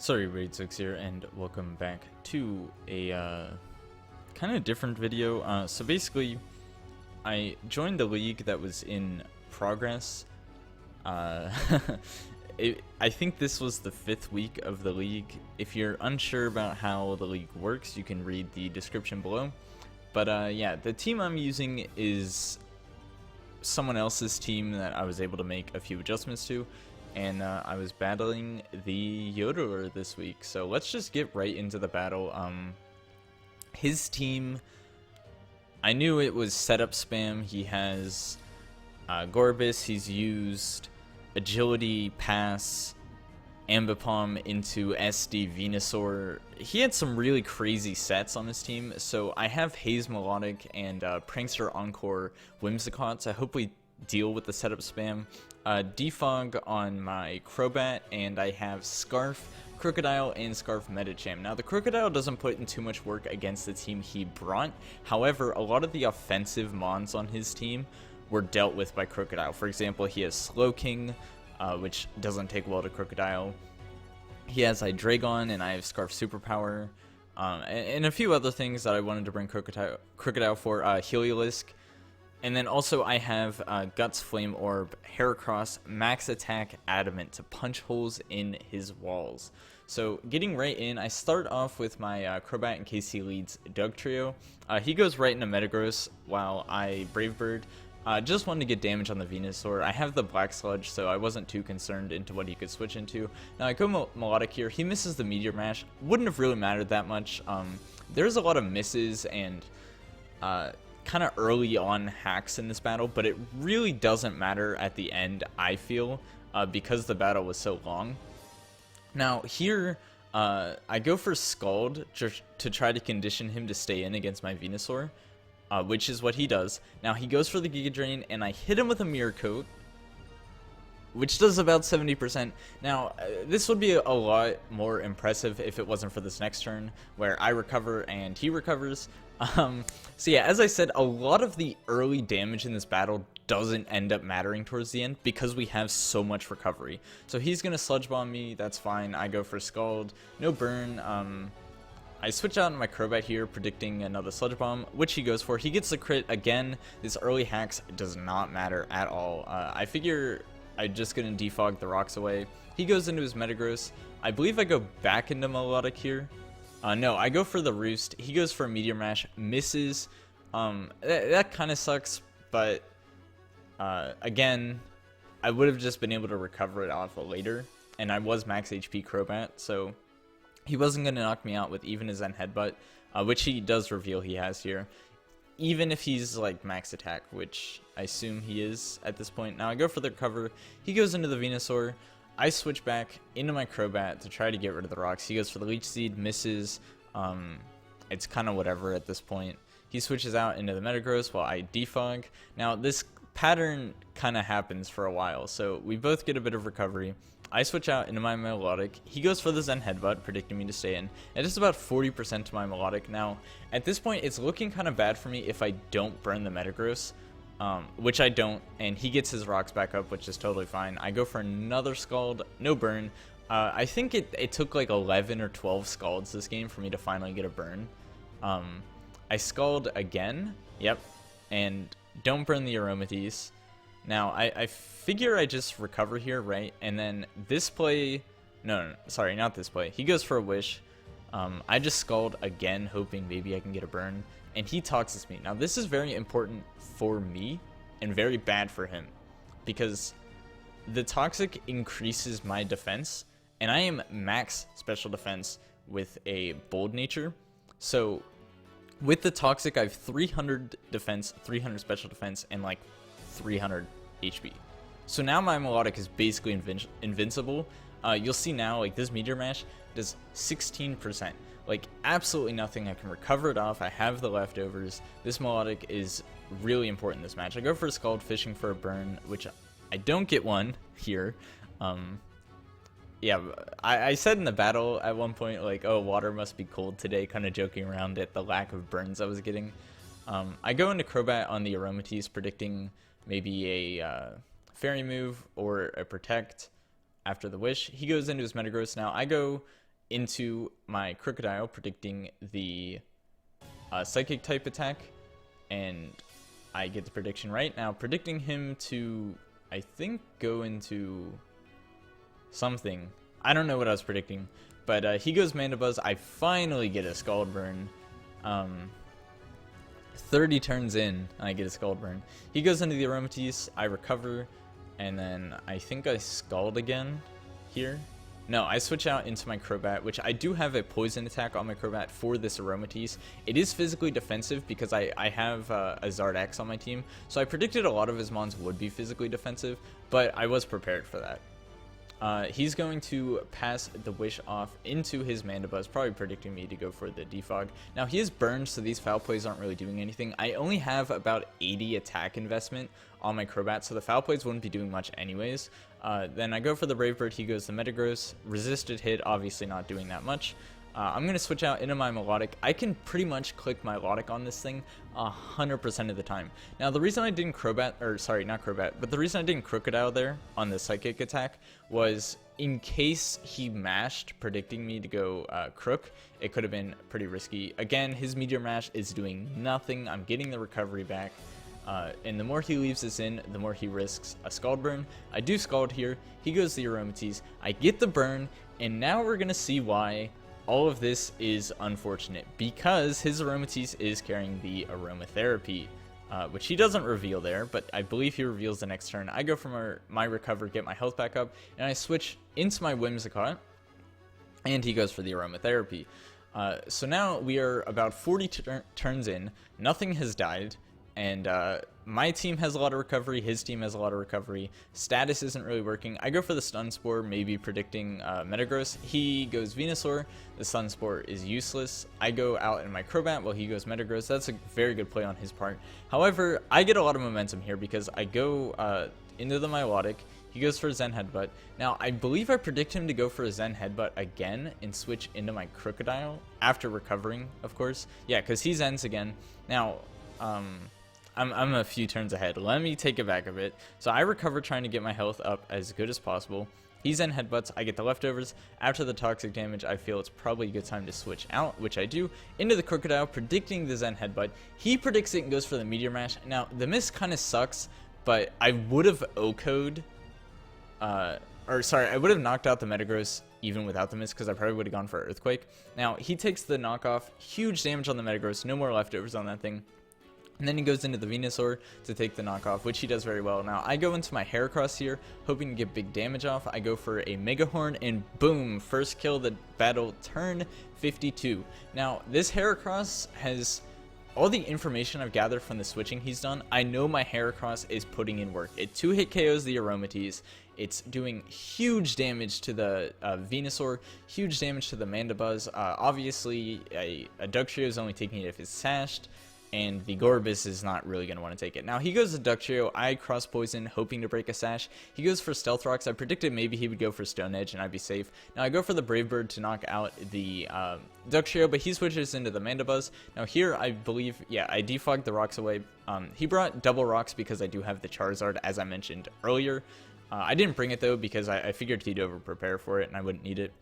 Sorry, Lickitung here, and welcome back to a kind of different video. So basically, I joined the league that was in progress. I think this was the 5th week of the league. If you're unsure about how the league works, you can read the description below. But yeah, the team I'm using is someone else's team that I was able to make a few adjustments to. And I was battling the Yoderler this week, so let's just get right into the battle. His team, I knew it was setup spam. He has Gorebyss. He's used Agility, Pass, Ambipom into SD Venusaur. He had some really crazy sets on his team, so I have Haze Milotic and Prankster Encore Whimiscott to hopefully deal with the setup spam. Defog on my Crobat, and I have Scarf, Krookadile, and Scarf Medicham. Now, the Krookadile doesn't put in too much work against the team he brought. However, a lot of the offensive mons on his team were dealt with by Krookadile. For example, he has Slowking, which doesn't take well to Krookadile. He has Hydreigon, and I have Scarf Superpower, and a few other things that I wanted to bring Krookadile for. Heliolisk. And then also I have Guts, Flame Orb, Heracross, Max Attack, Adamant to punch holes in his walls. So getting right in, I start off with my Crobat in case he leads Dugtrio. He goes right into Metagross while I Brave Bird. Just wanted to get damage on the Venusaur. I have the Black Sludge, so I wasn't too concerned into what he could switch into. Now I go Milotic here. He misses the Meteor Mash. Wouldn't have really mattered that much. There's a lot of misses and kind of early on hacks in this battle, but it really doesn't matter at the end, I feel, because the battle was so long. Now here I go for Scald to try to condition him to stay in against my Venusaur, which is what he does. Now he goes for the Giga Drain, and I hit him with a Mirror Coat, which does about 70%. Now, this would be a lot more impressive if it wasn't for this next turn, where I recover and he recovers. So yeah, as I said, a lot of the early damage in this battle doesn't end up mattering towards the end because we have so much recovery. So he's gonna Sludge Bomb me, that's fine. I go for Scald, no burn. I switch out my Crobat here, predicting another Sludge Bomb, which he goes for. He gets the crit again. This early hacks does not matter at all. I figure I'm just gonna defog the rocks away. He goes into his Metagross. I believe I go back into Milotic here. No, I go for the Roost. He goes for a Meteor Mash, misses. That kind of sucks, but again, I would have just been able to recover it off later, and I was max HP Crobat, so he wasn't going to knock me out with even his Zen Headbutt, which he does reveal he has here, even if he's like max attack, which I assume he is at this point. Now I go for the recover. He goes into the Venusaur. I switch back into my Crobat to try to get rid of the rocks. He goes for the Leech Seed, misses. It's kind of whatever at this point. He switches out into the Metagross while I defog. Now this pattern kind of happens for a while, so we both get a bit of recovery. I switch out into my Milotic. He goes for the Zen Headbutt, predicting me to stay in. It is about 40% to my Milotic. Now, at this point, it's looking kind of bad for me if I don't burn the Metagross. Which I don't, and he gets his rocks back up, which is totally fine. I go for another Scald, no burn. I think it took like 11 or 12 Scalds this game for me to finally get a burn. I Scald again, yep, and don't burn the Aromatisse. Now, I figure I just recover here, right? And then this play, no, sorry, not this play. He goes for a Wish. I just Scald again, hoping maybe I can get a burn. And he Toxins me. Now this is very important for me and very bad for him, because the Toxic increases my defense, and I am max special defense with a Bold Nature. So with the Toxic, I have 300 defense, 300 special defense, and like 300 HP. So now my Milotic is basically invincible. You'll see now, like, this Meteor Mash does 16%. Like, absolutely nothing. I can recover it off. I have the leftovers. This Milotic is really important in this match. I go for a Scald, fishing for a burn, which I don't get one here. Yeah, I said in the battle at one point, like, oh, water must be cold today, kind of joking around at the lack of burns I was getting. I go into Crobat on the Aromatisse, predicting maybe a Fairy move or a Protect after the Wish. He goes into his Metagross. Now I go into my Krookadile, predicting the Psychic type attack, and I get the prediction right. Now, predicting him to, I think, go into something. I don't know what I was predicting, but he goes Mandibuzz. I finally get a Scald Burn. 30 turns in, and I get a Scald Burn. He goes into the Aromatisse, I recover, and then I think I Scald again here. No, I switch out into my Crobat, which I do have a poison attack on my Crobat for this Aromatisse. It is physically defensive because I have a Charizard X on my team, so I predicted a lot of his mons would be physically defensive, but I was prepared for that. He's going to pass the Wish off into his Mandibuzz, probably predicting me to go for the Defog. Now, he is burned, so these Foul Plays aren't really doing anything. I only have about 80 attack investment on my Crobat, so the Foul Plays wouldn't be doing much anyways. Then I go for the Brave Bird. He goes the Metagross. Resisted hit, obviously not doing that much. I'm going to switch out into my Milotic. I can pretty much click Milotic on this thing 100% of the time. Now, the reason I didn't Crobat, or sorry, not Crobat, but the reason I didn't Krookadile there on the Psychic attack was in case he mashed, predicting me to go Crook, it could have been pretty risky. Again, his Meteor Mash is doing nothing. I'm getting the recovery back. And the more he leaves this in, the more he risks a Scald Burn. I do Scald here. He goes the Aromatisse. I get the burn, and now we're going to see why all of this is unfortunate, because his Aromatisse is carrying the Aromatherapy, which he doesn't reveal there, but I believe he reveals the next turn. I go for my recover, get my health back up, and I switch into my Whimiscott, and he goes for the Aromatherapy. So now we are about 40 turns in, nothing has died, and my team has a lot of recovery, his team has a lot of recovery, status isn't really working. I go for the Stun Spore, maybe predicting Metagross. He goes Venusaur, the Stun Spore is useless. I go out in my Crobat while he goes Metagross. That's a very good play on his part. However, I get a lot of momentum here because I go into the Milotic. He goes for a Zen Headbutt. Now, I believe I predict him to go for a Zen Headbutt again and switch into my Krookadile after recovering, of course. Yeah, because he Zens again. Now, I'm a few turns ahead. Let me take it back a bit. So I recover, trying to get my health up as good as possible. He Zen Headbutts. I get the leftovers. After the toxic damage, I feel it's probably a good time to switch out, which I do. Into the Krookadile, predicting the Zen Headbutt. He predicts it and goes for the Meteor Mash. Now, the miss kind of sucks, but I would have O-code, I would have knocked out the Metagross even without the miss, because I probably would have gone for Earthquake. Now, he takes the knockoff. Huge damage on the Metagross. No more leftovers on that thing. And then he goes into the Venusaur to take the knockoff, which he does very well. Now, I go into my Heracross here, hoping to get big damage off. I go for a Mega Horn, and boom, first kill of the battle, turn 52. Now, this Heracross has all the information I've gathered from the switching he's done. I know my Heracross is putting in work. It 2-hit KOs the Aromatisse. It's doing huge damage to the Venusaur, huge damage to the Mandibuzz. Obviously, a Dugtrio is only taking it if it's sashed, and the Gorebyss is not really going to want to take it. Now, he goes to Dugtrio. I cross poison, hoping to break a sash. He goes for Stealth Rocks. I predicted maybe he would go for Stone Edge, and I'd be safe. Now, I go for the Brave Bird to knock out the Dugtrio, but he switches into the Mandibuzz. Now, here, I believe, yeah, I defogged the rocks away. He brought double rocks because I do have the Charizard, as I mentioned earlier. I didn't bring it, though, because I figured he'd over-prepare for it, and I wouldn't need it.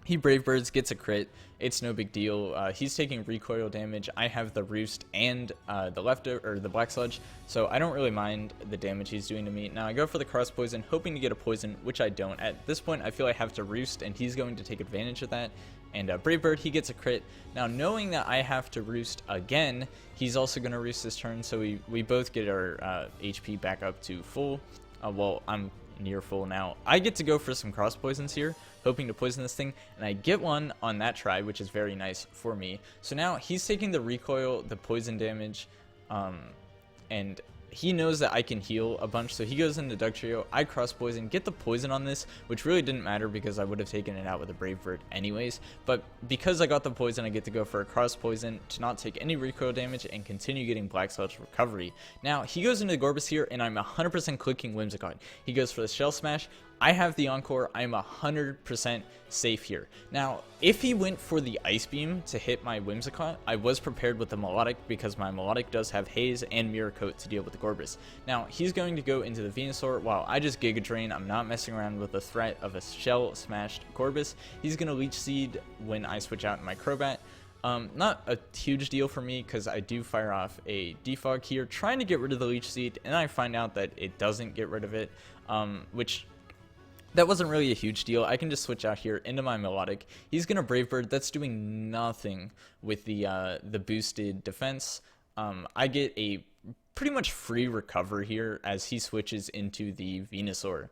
He Brave Birds, gets a crit. It's no big deal. He's taking recoil damage. I have the Roost and the Black Sludge, so I don't really mind the damage he's doing to me. Now I go for the Cross Poison, hoping to get a poison, which I don't. At this point, I feel I have to Roost, and he's going to take advantage of that. And Brave Bird, he gets a crit. Now, knowing that I have to Roost again, he's also going to Roost this turn, so we both get our HP back up to full. Well, I'm near full now. I get to go for some cross poisons here, hoping to poison this thing, and I get one on that try, which is very nice for me. So now he's taking the recoil, the poison damage, and he knows that I can heal a bunch, so he goes into Dugtrio. I cross poison, get the poison on this, which really didn't matter because I would have taken it out with a Brave Bird anyways. But because I got the poison, I get to go for a cross poison to not take any recoil damage and continue getting Black Sludge recovery. Now he goes into the Gorebyss here, and I'm 100% clicking Whimsicott. He goes for the Shell Smash. I have the Encore. I'm 100% safe here. Now, if he went for the Ice Beam to hit my Whimsicott, I was prepared with the Milotic because my Milotic does have Haze and Mirror Coat to deal with the Gorebyss. Now, he's going to go into the Venusaur while I just Giga Drain. I'm not messing around with the threat of a Shell Smashed Gorebyss. He's going to Leech Seed when I switch out my Crobat. Not a huge deal for me because I do fire off a Defog here, trying to get rid of the Leech Seed, and I find out that it doesn't get rid of it, which that wasn't really a huge deal. I can just switch out here into my Milotic. He's gonna Brave Bird. That's doing nothing with the boosted defense. I get a pretty much free recover here as he switches into the Venusaur.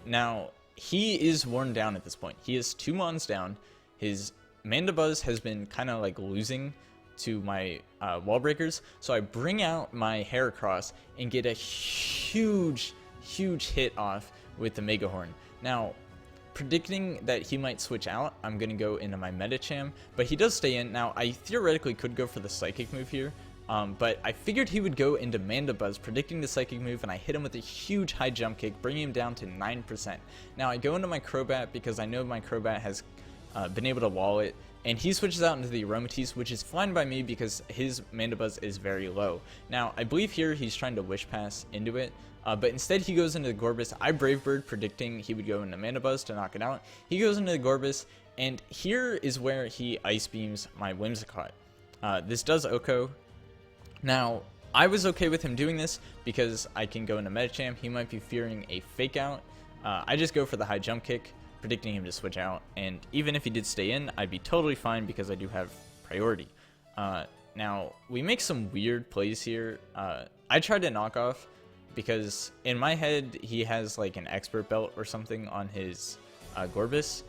Now he is worn down at this point. He is 2 mons down. His Mandibuzz has been kind of like losing to my wall breakers, so I bring out my Heracross and get a huge hit off with the Mega Horn. Now, predicting that he might switch out, I'm gonna go into my Medicham, but he does stay in. Now, I theoretically could go for the Psychic move here, but I figured he would go into Mandibuzz, predicting the Psychic move, and I hit him with a huge high jump kick, bringing him down to 9%. Now, I go into my Crobat because I know my Crobat has been able to wall it, and he switches out into the Aromatisse, which is fine by me because his Mandibuzz is very low. Now, I believe here he's trying to Wish Pass into it, but instead he goes into the Gorebyss. I Brave Bird, predicting he would go into Mandibuzz to knock it out. He goes into the Gorebyss, and here is where he Ice Beams my Whimsicott. This does Oko. Now, I was okay with him doing this because I can go into Medicham. He might be fearing a Fake Out. I just go for the high jump kick, predicting him to switch out, and even if he did stay in, I'd be totally fine because I do have priority. Now, we make some weird plays here. I tried to knock off because in my head, he has like an Expert Belt or something on his Gorebyss,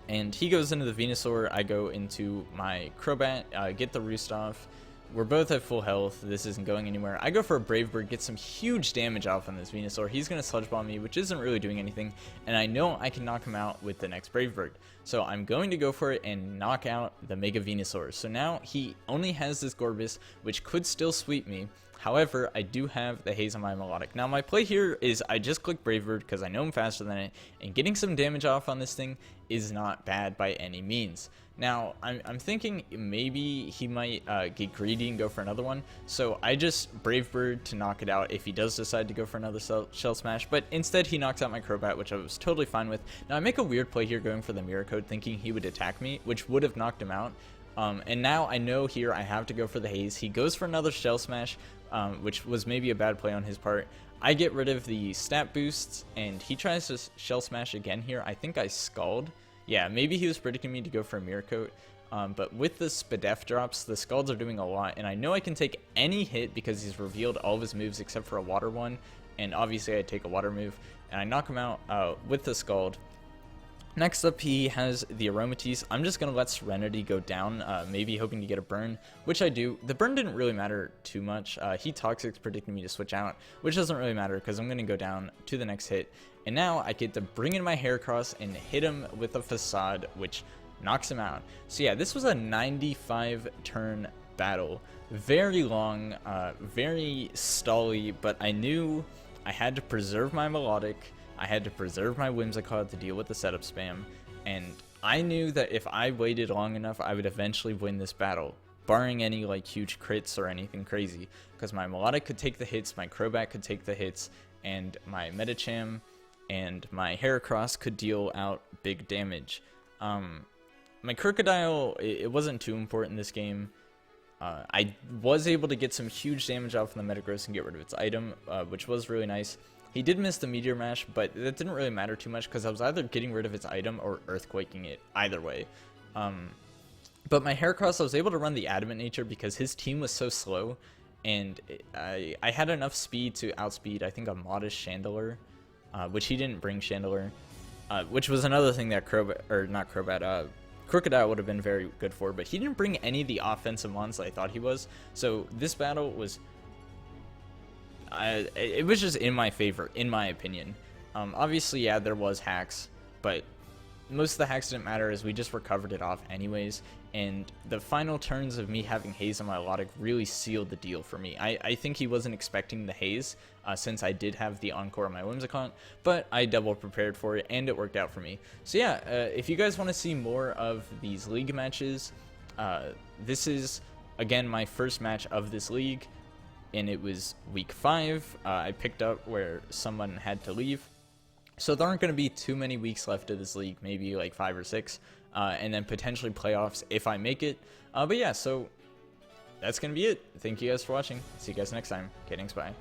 and he goes into the Venusaur. I go into my Crobat, get the Roost off. We're both at full health. This isn't going anywhere. I go for a Brave Bird, get some huge damage off on this Venusaur. He's going to Sludge Bomb me, which isn't really doing anything, and I know I can knock him out with the next Brave Bird. So I'm going to go for it and knock out the Mega Venusaur. So now he only has this Gorebyss, which could still sweep me. However, I do have the Haze on my Milotic. Now, my play here is I just click Brave Bird because I know I'm faster than it, and getting some damage off on this thing is not bad by any means. Now, I'm thinking maybe he might get greedy and go for another one, so I just Brave Bird to knock it out if he does decide to go for another Shell Smash, but instead he knocks out my Crobat, which I was totally fine with. Now, I make a weird play here going for the Mirror Code, thinking he would attack me, which would have knocked him out. And now I know here I have to go for the Haze. He goes for another Shell Smash, which was maybe a bad play on his part. I get rid of the stat boosts, and he tries to Shell Smash again here. I think I Scald. Yeah, maybe he was predicting me to go for a Mirror Coat, but with the Spadef drops, the Scalds are doing a lot, and I know I can take any hit because he's revealed all of his moves except for a Water one, and obviously I take a Water move, and I knock him out with the Scald. Next up, he has the Aromatisse. I'm just going to let Serenity go down, maybe hoping to get a burn, which I do. The burn didn't really matter too much. He Toxic's predicting me to switch out, which doesn't really matter because I'm going to go down to the next hit. And now I get to bring in my Heracross and hit him with a Facade, which knocks him out. So yeah, this was a 95 turn battle. Very long, very stally, but I knew I had to preserve my Milotic. I had to preserve my Whimsicott to deal with the setup spam, and I knew that if I waited long enough, I would eventually win this battle, barring any like huge crits or anything crazy, because my Milotic could take the hits, my Crobat could take the hits, and my Medicham and my Heracross could deal out big damage. My Krookadile, it wasn't too important this game. I was able to get some huge damage off on the Metagross and get rid of its item, which was really nice. He did miss the Meteor Mash, but that didn't really matter too much because I was either getting rid of its item or Earthquaking it, either way. But my Heracross, I was able to run the Adamant Nature because his team was so slow, and I had enough speed to outspeed, I think, a modest Chandelure, which he didn't bring Chandelure, which was another thing that Krookadile would have been very good for, but he didn't bring any of the offensive mons that I thought he was, so this battle was... it was just in my favor, in my opinion. Obviously, yeah, there was hacks, but most of the hacks didn't matter as we just recovered it off anyways, and the final turns of me having Haze on Milotic really sealed the deal for me. I think he wasn't expecting the Haze since I did have the Encore on my Whimiscott, but I double prepared for it and it worked out for me. So yeah, if you guys want to see more of these league matches, this is again my first match of this league, and it was week 5. I picked up where someone had to leave. So there aren't going to be too many weeks left of this league, maybe like 5 or 6, and then potentially playoffs if I make it. But yeah, so that's going to be it. Thank you guys for watching. See you guys next time. Okay, thanks, bye.